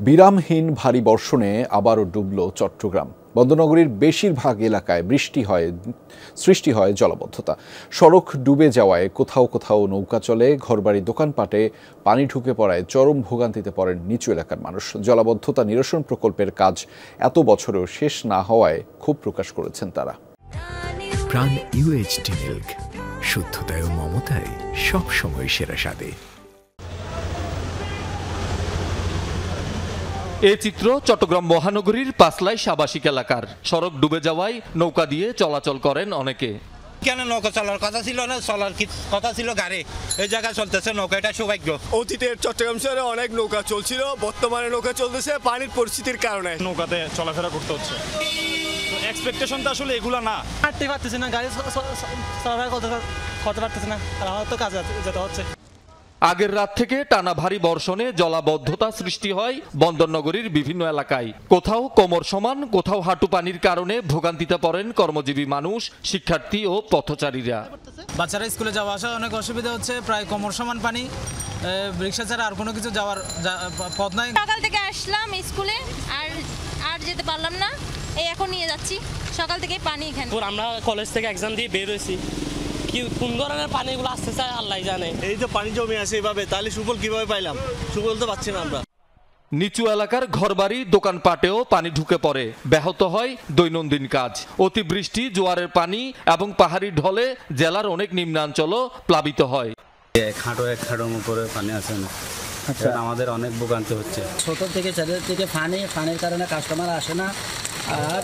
বিরামহীন ভারী বর্ষণে আবারও ডুবল চট্টগ্রাম। বন্দরনগরীর বেশিরভাগ এলাকায় সৃষ্টি হয় জলাবদ্ধতা। সড়ক ডুবে যাওয়ায় কোথাও কোথাও নৌকা চলে, ঘরবাড়ি দোকানপাটে পানি ঢুকে পড়ায় চরম ভোগান্তিতে পড়েন নিচু এলাকার মানুষ। জলাবদ্ধতা নিরসন প্রকল্পের কাজ এত বছরেও শেষ না হওয়ায় ক্ষোভ প্রকাশ করেছেন তারা। প্রাণ ইউএইচটি মিল্ক, শুদ্ধতায় ও মমতায় সবসময় সেরা স্বাদে। এই চিত্র চট্টগ্রাম মহানগরীর পাঁচলাইশ আবাসিক এলাকার। সড়ক ডুবে যাওয়ায় নৌকা দিয়ে চলাচল করেন অনেকে। কেন নৌকা চলার কথা ছিল না, চলার কথা ছিল গাড়ি, এই জায়গায় চলতেছে নৌকা, এটা সৌভাগ্য। অতীতের চট্টগ্রাম শহরে অনেক নৌকা চলছিল, বর্তমানে নৌকা চলতেছে পানির পরিস্থিতির কারণে। নৌকাতে চলাফেরা করতে হচ্ছে, এক্সপেকটেশন তো আসলে এগুলো না। হাঁটতে পারতেছে না, গাড়ি চলাফেরা করতে পারতেছে না, আর আমার তো কাজে যেতে হচ্ছে। আগের রাত থেকে টানা ভারী বর্ষণে জলাবদ্ধতা সৃষ্টি হয় বন্দরনগরীর বিভিন্ন এলাকায়। কোথাও কোমর সমান, কোথাও হাঁটু পানির কারণে ভোগান্তিতে পড়েন কর্মজীবী মানুষ, শিক্ষার্থী ও পথচারীরা। বাচ্চারা স্কুলে যাওয়া আসা অনেক অসুবিধা হচ্ছে, প্রায় কোমর সমান পানি, রিক্সা ছাড়া আর কোনো কিছু যাওয়ার পথ নাই। সকাল থেকে আসলাম স্কুলে, আর যেতে পারলাম না, এই এখন নিয়ে যাচ্ছি। সকাল থেকে পানি এখানে। আমরা কলেজ থেকে এক্সাম দিয়ে বের হয়েছি, কি কোন ধরনের পানিগুলো আসতে চায় আল্লাহ জানে। এই যে পানি জমে আছে এভাবে, তাহলে সুফল কিভাবে পাইলাম? সুফল তো পাচ্ছি না আমরা। নিচু এলাকার ঘরবাড়ি দোকানপাটেও পানি ঢুকে পড়ে, ব্যাহত হয় দৈনন্দিন কাজ। অতিবৃষ্টি, জোয়ারের পানি এবং পাহাড়ি ঢলে জেলার অনেক নিম্নাঞ্চলও প্লাবিত হয়। এক হাঁটুর উপরে পানি আসে না, আমাদের অনেক ভোগান্তি হচ্ছে। ছোট থেকে ছেলেদের থেকে পানির কারণে কাস্টমার আসে না, আর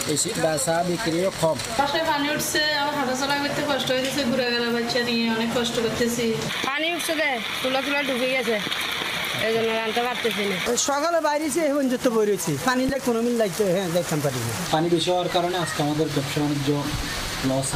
বেশি বেচা বিক্রিও কম। বাসায় পানি উঠছে, আমার হাঁটাচলা করতে কষ্ট হয়েছে, ঘুরে গেল বাচ্চা নিয়ে অনেক কষ্ট করতেছি। পানি উঠছে, তুলা ডুবে গেছে, এই জন্য রান্না পারতেছি না। সকালে বাইরেছি, এখন যত বই রয়েছি, পানি কোনো মিল লাগছে, হ্যাঁ দেখতাম পারি। পানি বেশি হওয়ার কারণে আজকে আমাদের ব্যবসা বাণিজ্য লস।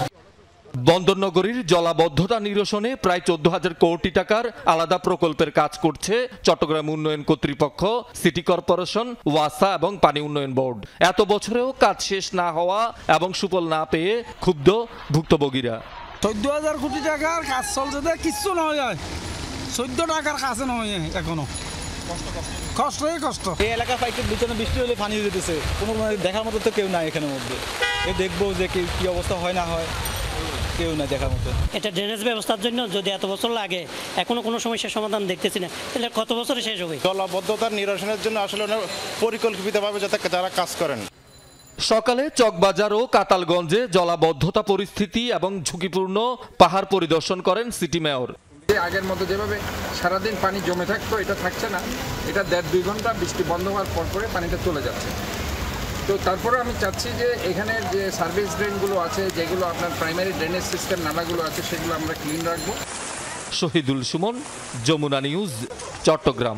বন্দরনগরীর জলাবদ্ধতা নিরসনে প্রায় 14,000 কোটি টাকার আলাদা প্রকল্পের কাজ করছে চট্টগ্রাম উন্নয়ন কর্তৃপক্ষ, সিটি কর্পোরেশন, ওয়াসা এবং পানি উন্নয়ন বোর্ড। এত বছরেও কাজ শেষ না হওয়া এবং সুফল না পেয়ে ক্ষুব্ধ ভুক্তভোগীরা। 14,000 কোটি টাকার কাজ চলছে, কিচ্ছু নয়, 14 টাকার কাছে নয়, এখনো কষ্ট। এই এলাকা পাইতে বিছানা বৃষ্টি হলে পানি যেতেছে, কোনো দেখার মতো তো কেউ নাই এখানের মধ্যে। দেখবো যে কি অবস্থা হয় না হয়, কেউ না দেখার মতো। এটা ড্রেনেজ ব্যবস্থার জন্য যদি এত বছর লাগে, এখনো কোনো সমস্যার সমাধান দেখতেছি না, তাহলে কত বছরে শেষ হবে? জলাবদ্ধতার নিরসনের জন্য আসলে পরিকল্পিতভাবে যাতে যারা কাজ করেন। সকালে চকবাজার ও কাতালগঞ্জে জলাবদ্ধতা পরিস্থিতি এবং ঝুঁকিপূর্ণ পাহাড় পরিদর্শন করেন সিটি মেয়র। আগের মতো যেভাবে সারাদিন পানি জমে থাকতো, এটা থাকছে না। এটা 1.5-2 ঘন্টা বৃষ্টি বন্ধ হওয়ার পরে পানিটা চলে যাচ্ছে। তো তারপরে আমি চাচ্ছি যে এখানে যে সার্ভিস ড্রেনগুলো আছে, যেগুলো আপনার প্রাইমারি ড্রেনেজ সিস্টেম নালাগুলো আছে, সেগুলো আমরা ক্লিন রাখবো। শহীদুল সুমন, যমুনা নিউজ, চট্টগ্রাম।